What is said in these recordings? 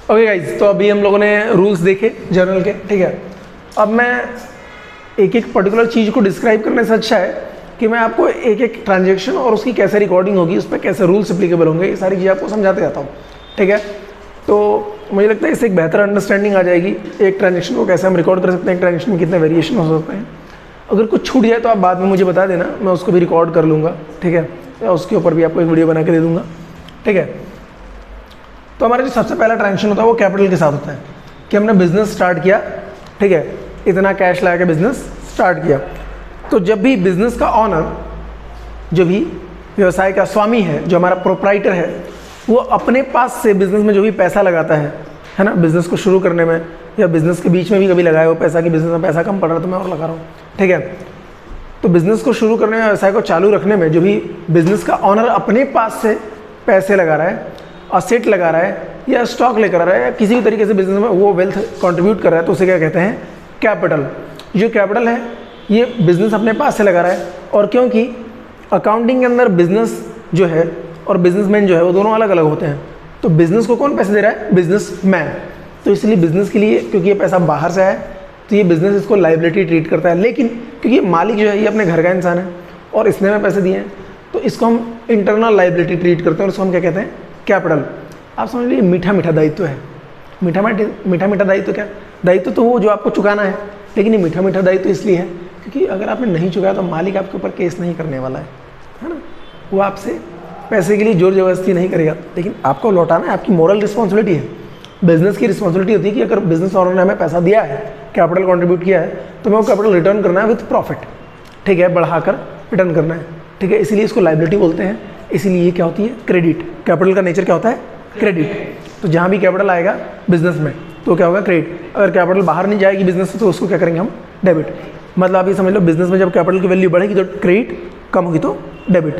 Okay guys, तो अभी हम लोगों ने रूल्स देखे जर्नल के, ठीक है। अब मैं एक एक पर्टिकुलर चीज़ को डिस्क्राइब करने से अच्छा है कि मैं आपको एक एक ट्रांजेक्शन और उसकी कैसे रिकॉर्डिंग होगी, उस पर कैसे रूल्स एप्लीकेबल होंगे, ये सारी चीज़ें आपको समझाते जाता हूँ, ठीक है। तो मुझे लगता है इससे एक बेहतर अंडरस्टैंडिंग आ जाएगी, एक ट्रांजेक्शन को कैसे हम रिकॉर्ड कर सकते हैं, एक ट्रांजेक्शन में कितने वेरिएशन हो सकते हैं। अगर कुछ छूट जाए तो आप बाद में मुझे बता देना, मैं उसको भी रिकॉर्ड कर लूँगा, ठीक है, या उसके ऊपर भी आपको एक वीडियो बना के दे दूँगा, ठीक है। तो हमारा जो सबसे पहला ट्रांजेक्शन होता है वो कैपिटल के साथ होता है कि हमने बिजनेस स्टार्ट किया, ठीक है, इतना कैश लगा के बिजनेस स्टार्ट किया। तो जब भी बिजनेस का ऑनर, जो भी व्यवसाय का स्वामी है, जो हमारा प्रोप्राइटर है, वो अपने पास से बिजनेस में जो भी पैसा लगाता है ना, बिजनेस को शुरू करने में या बिजनेस के बीच में भी कभी लगाया हो पैसा कि बिजनेस में पैसा कम पड़ रहा है तो मैं और लगा रहा हूँ, ठीक है। तो बिजनेस को शुरू करने में, व्यवसाय को चालू रखने में जो भी बिजनेस का ऑनर अपने पास से पैसे लगा रहा है, असेट लगा रहा है या स्टॉक लेकर आ रहा है या किसी भी तरीके से बिजनेस में वो वेल्थ कंट्रीब्यूट कर रहा है, तो उसे क्या कहते हैं, कैपिटल। जो कैपिटल है ये बिजनेस अपने पास से लगा रहा है। और क्योंकि अकाउंटिंग के अंदर बिजनेस जो है और बिजनेसमैन जो है वो दोनों अलग अलग होते हैं, तो बिजनेस को कौन पैसे दे रहा है, बिजनेसमैन। तो इसलिए बिजनेस के लिए, क्योंकि ये पैसा बाहर से आया है, तो ये बिजनेस इसको लाइबिलिटी ट्रीट करता है। लेकिन क्योंकि मालिक जो है ये अपने घर का इंसान है और इसने में पैसे दिए हैं, तो इसको हम इंटरनल लाइबिलिटी ट्रीट करते हैं और इसको हम क्या कहते हैं, कैपिटल। आप समझ लीजिए मीठा मीठा दायित्व है। मीठा मीठा दायित्व क्या, दायित्व तो वो जो आपको चुकाना है, लेकिन ये मीठा मीठा दायित्व इसलिए है क्योंकि अगर आपने नहीं चुकाया तो मालिक आपके ऊपर केस नहीं करने वाला है ना। वो आपसे पैसे के लिए जोर जबरदस्ती नहीं करेगा, लेकिन आपको लौटाना है, आपकी मॉरल रिस्पॉन्सिबिलिटी है। बिजनेस की रिस्पॉन्सिबिलिटी होती है कि अगर बिजनेस ऑनर ने हमें पैसा दिया है, कैपिटल कंट्रीब्यूट किया है, तो मैं वो कैपिटल रिटर्न करना है विथ प्रॉफिट, ठीक है, बढ़ाकर रिटर्न करना है, ठीक है। इसीलिए इसको लाइबिलिटी बोलते हैं। इसीलिए ये क्या होती है, क्रेडिट। कैपिटल का नेचर क्या होता है, क्रेडिट। तो जहाँ भी कैपिटल आएगा बिजनेस में तो क्या होगा, क्रेडिट। अगर कैपिटल बाहर नहीं जाएगी बिजनेस से तो उसको क्या करेंगे हम, डेबिट। मतलब आप ये समझ लो, बिजनेस में जब कैपिटल की वैल्यू बढ़ेगी तो क्रेडिट, कम होगी तो डेबिट,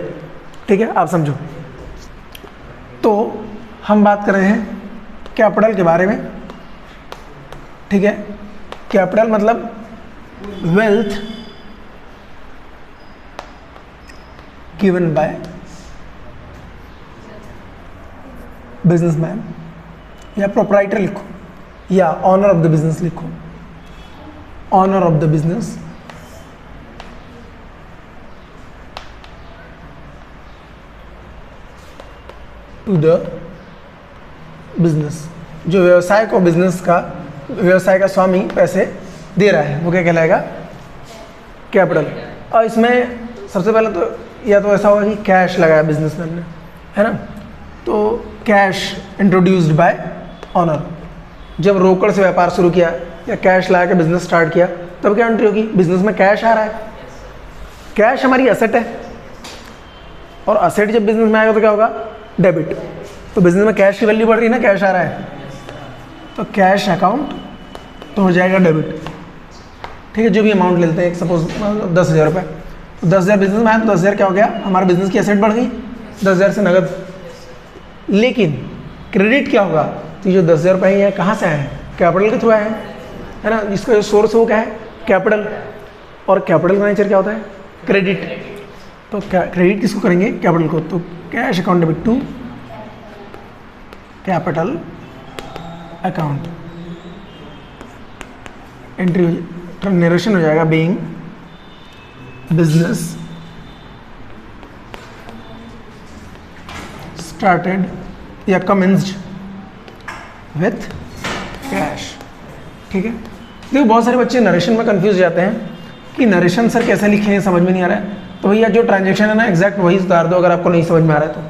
ठीक है, आप समझो। तो हम बात कर रहे हैं कैपिटल के बारे में, ठीक है। कैपिटल मतलब वेल्थ गिवन बाय बिजनेसमैन, या प्रोप्राइटर लिखो या ऑनर ऑफ द बिजनेस लिखो, owner of the business to the business. जो व्यवसाय को, बिजनेस का, व्यवसाय का स्वामी पैसे दे रहा है वो क्या कहलाएगा, कैपिटल। और इसमें सबसे पहले तो या तो ऐसा होगा कि कैश लगाया बिजनेसमैन ने, है ना, तो कैश इंट्रोड्यूस्ड बाय ऑनर। जब रोकड़ से व्यापार शुरू किया या कैश लगा के बिजनेस स्टार्ट किया, तब क्या एंट्री होगी, बिजनेस में कैश आ रहा है। कैश हमारी असेट है और असेट जब बिजनेस में आएगा तो क्या होगा, डेबिट। तो बिजनेस में कैश की वैल्यू बढ़ रही है ना, कैश आ रहा है, तो कैश अकाउंट तो हो जाएगा डेबिट, ठीक है। जो भी अमाउंट लेते हैं, सपोज 10,000 रुपये, तो 10,000 बिजनेस में आया तो 10,000 क्या हो गया, हमारे बिजनेस की एसेट बढ़ गई 10,000 से नगद। लेकिन क्रेडिट क्या होगा, तो जो 10,000 रुपये हैं कहाँ से आए हैं, कैपिटल के थ्रू आए हैं, है ना। जिसका जो सोर्स है वो क्या है, कैपिटल। और कैपिटल का नेचर क्या होता है, क्रेडिट। तो क्रेडिट किसको करेंगे, कैपिटल को। तो cash account debit to capital account, entry narration हो जाएगा, बीइंग बिजनेस स्टार्टेड या कमेंस्ड विथ कैश, ठीक है। देखो बहुत सारे बच्चे नरेशन में कंफ्यूज जाते हैं कि नरेशन सर कैसे लिखे हैं, समझ में नहीं आ रहा है। तो भैया जो ट्रांजेक्शन है ना, एग्जैक्ट वही उतार दो अगर आपको नहीं समझ में आ रहा है तो,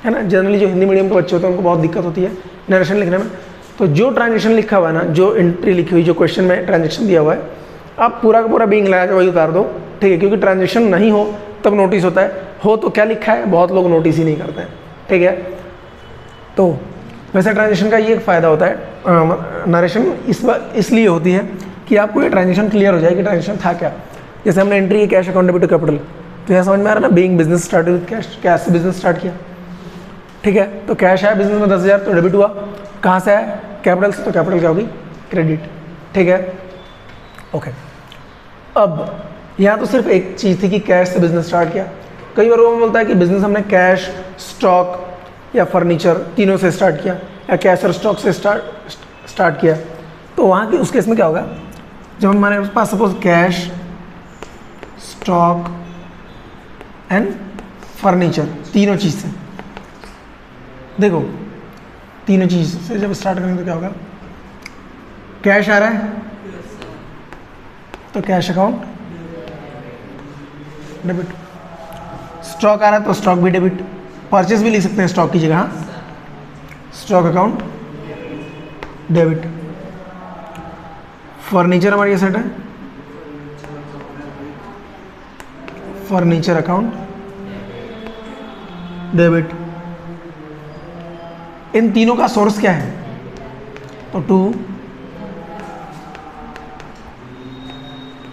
है ना। जनरली जो हिंदी मीडियम के बच्चे होते हैं उनको बहुत दिक्कत होती है नरेशन लिखने में। तो जो ट्रांजेक्शन लिखा हुआ है ना, जो एंट्री लिखी हुई, जो क्वेश्चन में ट्रांजेक्शन दिया हुआ है, आप पूरा का पूरा बीइंग लगा के वही उतार दो, ठीक है। क्योंकि ट्रांजेक्शन नहीं हो तब नोटिस होता है, हो तो क्या लिखा है बहुत लोग नोटिस ही नहीं करते हैं, ठीक है। तो वैसे ट्रांजेक्शन का ये एक फ़ायदा होता है, नरेशन इसलिए होती है कि आपको ये ट्रांजेक्शन क्लियर हो जाए कि ट्रांजेक्शन था क्या। जैसे हमने एंट्री की cash account debit to capital, तो यहाँ समझ में आ रहा है ना, being business started with cash, cash से बिजनेस स्टार्ट किया, ठीक है। तो कैश आया बिजनेस में 10,000 तो डेबिट हुआ, कहाँ से आया, कैपिटल से, तो कैपिटल क्या होगी, क्रेडिट, ठीक है, ओके। अब यहाँ तो सिर्फ एक चीज़ थी कि कैश से बिजनेस स्टार्ट किया। कई बार वो बोलता है कि बिजनेस हमने कैश, स्टॉक या फर्नीचर तीनों से स्टार्ट किया, या कैश और स्टॉक से स्टार्ट किया, तो वहाँ के उस केस में क्या होगा, जब हमारे पास suppose cash, stock and furniture तीनों चीज़ से, देखो तीनों चीज़ से जब स्टार्ट करेंगे तो क्या होगा, कैश आ रहा है तो कैश अकाउंट डेबिट, स्टॉक आ रहा है तो स्टॉक भी डेबिट, परचेस भी लिख सकते हैं स्टॉक की जगह, हाँ, स्टॉक अकाउंट डेबिट, फर्नीचर हमारी ये सेट है, फर्नीचर अकाउंट डेबिट। इन तीनों का सोर्स क्या है, तो to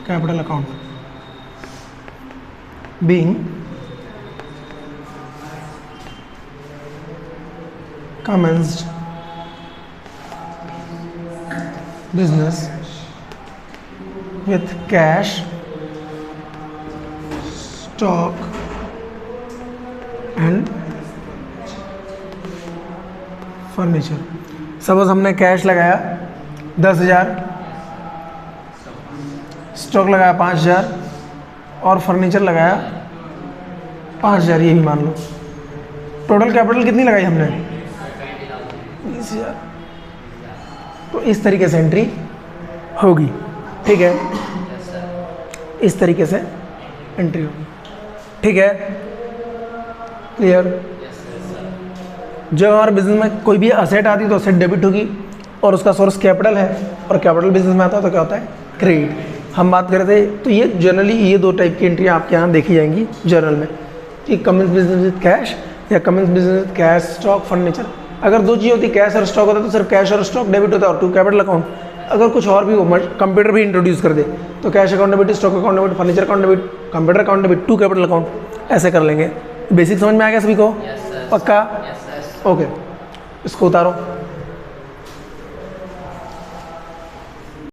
capital account being commenced business with cash, stock and furniture। Suppose हमने कैश लगाया 10,000, स्टॉक लगाया 5,000 और फर्नीचर लगाया 5,000, ये भी मान लो। टोटल कैपिटल कितनी लगाई हमने, 20,000। तो इस तरीके से एंट्री होगी, ठीक है, इस तरीके से एंट्री होगी, ठीक है, क्लियर। जब हमारे बिजनेस में कोई भी असेट आती है तो असेट डेबिट होगी और उसका सोर्स कैपिटल है, और कैपिटल बिजनेस में आता है तो क्या होता है, क्रेडिट। हम बात कर रहे थे, तो ये जनरली ये दो टाइप की एंट्री आपके यहाँ देखी जाएंगी जर्नल में, कि कमेंस बिजनेस विद कैश या commence business with cash, stock, furniture. अगर दो चीज़ होती, कैश और स्टॉक होता है तो सिर्फ कैश और स्टॉक डेबिट होता है और टू कैपिटल अकाउंट। अगर कुछ और भी हो, कंप्यूटर भी इंट्रोड्यूस कर दे तो cash account debit, stock account debit, furniture account debit, computer account debit, to capital account, ऐसे कर लेंगे। बेसिक समझ में आ गया सभी को, पक्का, ओके। इसको उतारो।